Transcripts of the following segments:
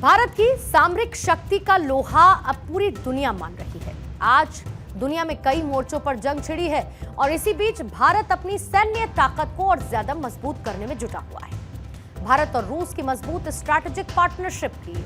भारत की सामरिक शक्ति का लोहा अब पूरी दुनिया मान रही है। आज दुनिया में कई मोर्चों पर जंग छिड़ी है और इसी बीच भारत अपनी सैन्य ताकत को और ज्यादा मजबूत करने में जुटा हुआ है। भारत और रूस की मजबूत स्ट्रैटेजिक पार्टनरशिप की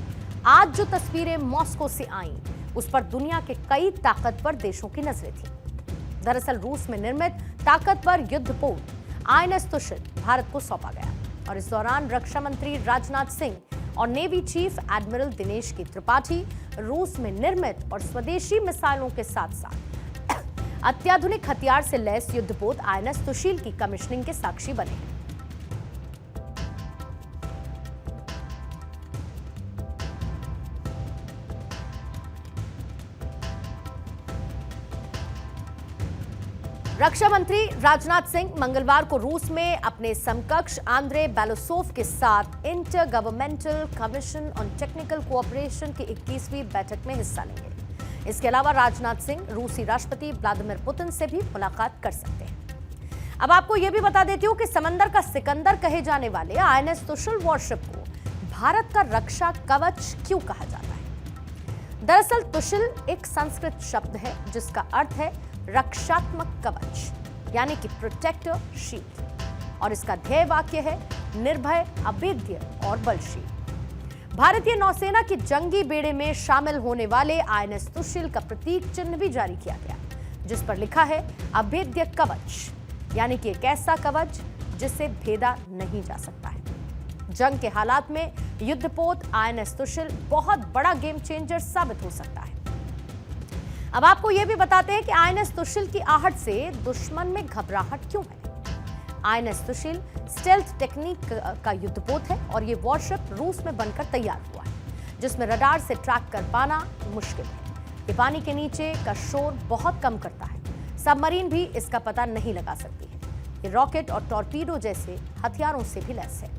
आज जो तस्वीरें मॉस्को से आईं, उस पर दुनिया के कई ताकतवर देशों की नजरें थीं। दरअसल रूस में निर्मित ताकतवर युद्धपोत आईएनएस तुशिल भारत को सौंपा गया और इस दौरान रक्षा मंत्री राजनाथ सिंह और नेवी चीफ एडमिरल दिनेश के त्रिपाठी रूस में निर्मित और स्वदेशी मिसाइलों के साथ साथ अत्याधुनिक हथियार से लैस युद्धपोत आईएनएस तुशिल की कमिश्निंग के साक्षी बने हैं। रक्षा मंत्री राजनाथ सिंह मंगलवार को रूस में अपने समकक्ष आंद्रे बेलोसोव के साथ inter governmental commission on technical cooperation की 21वीं बैठक में हिस्सा लेंगे। इसके अलावा राजनाथ सिंह रूसी राष्ट्रपति व्लादिमीर पुतिन से भी मुलाकात कर सकते हैं। अब आपको यह भी बता देती हूं कि समंदर का सिकंदर कहे जाने वाले आईएनएस तुशिल वॉरशिप को भारत का रक्षा कवच क्यों कहा जाता है। दरअसल तुशिल एक संस्कृत शब्द है जिसका अर्थ है रक्षात्मक कवच, यानी कि प्रोटेक्टर शील्ड, और इसका ध्येय वाक्य है निर्भय, अभेद्य और बलशील। भारतीय नौसेना की जंगी बेड़े में शामिल होने वाले आईएनएस तुशिल का प्रतीक चिन्ह भी जारी किया गया, जिस पर लिखा है अभेद्य कवच, यानी कि एक ऐसा कवच जिसे भेदा नहीं जा सकता है। जंग के हालात में युद्धपोत आईएनएस तुशिल बहुत बड़ा गेम चेंजर साबित हो सकता है। अब आपको यह भी बताते हैं कि आईएनएस तुशिल की आहट से दुश्मन में घबराहट क्यों है। आईएनएस तुशिल स्टेल्थ टेक्निक का युद्धपोत है और यह वॉरशिप रूस में बनकर तैयार हुआ है, जिसमें रडार से ट्रैक कर पाना मुश्किल है। ये पानी के नीचे का शोर बहुत कम करता है, सबमरीन भी इसका पता नहीं लगा सकती है। ये रॉकेट और टॉर्पीडो जैसे हथियारों से भी लैस है।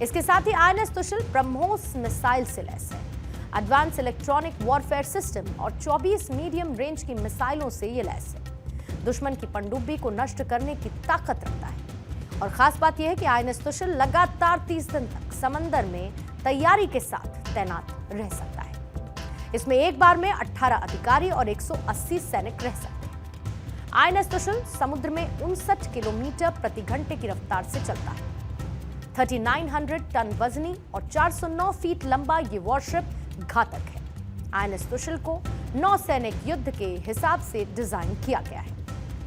इसके साथ ही आईएनएस तुशिल ब्रह्मोस मिसाइल से लैस है, एडवांस इलेक्ट्रॉनिक वॉरफेयर सिस्टम और 24 मीडियम रेंज की मिसाइलों से ये लैस है। दुश्मन की पनडुब्बी को नष्ट करने की ताकत रखता है और खास बात यह है कि आईएनएस तुशिल लगातार 30 दिन तक समंदर में तैयारी के साथ तैनात रह सकता है। इसमें एक बार में 18 अधिकारी और 180 सैनिक रह सकते हैं। आईएनएस तुशिल समुद्र में 59 किलोमीटर प्रति घंटे की रफ्तार से चलता है। 3900 टन वजनी और 409 फीट लंबा ये वॉरशिप घातक है। आईएनएस तुशिल को नौसैनिक युद्ध के हिसाब से डिजाइन किया गया है,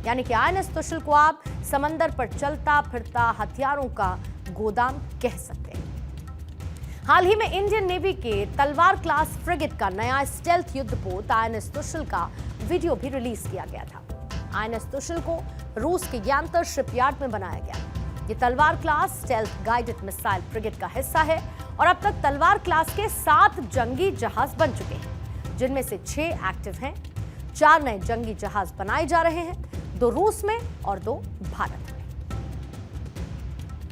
यानी कि आईएनएस तुशिल को आप समंदर पर चलता फिरता हथियारों का गोदाम कह सकते हैं। हाल ही में इंडियन नेवी के तलवार क्लास फ्रिगेट का नया स्टेल्थ युद्धपोत आईएनएस तुशिल का वीडियो भी रिलीज किया गया था। आईएनएस तुशिल को रूस के यांतर शिपयार्ड में बनाया गया। ये तलवार class stealth guided missile frigate का हिस्सा है और अब तक तलवार क्लास के 7 जंगी जहाज बन चुके हैं, जिनमें से 6 एक्टिव हैं। 4 नए जंगी जहाज बनाए जा रहे हैं, 2 रूस में और 2 भारत में।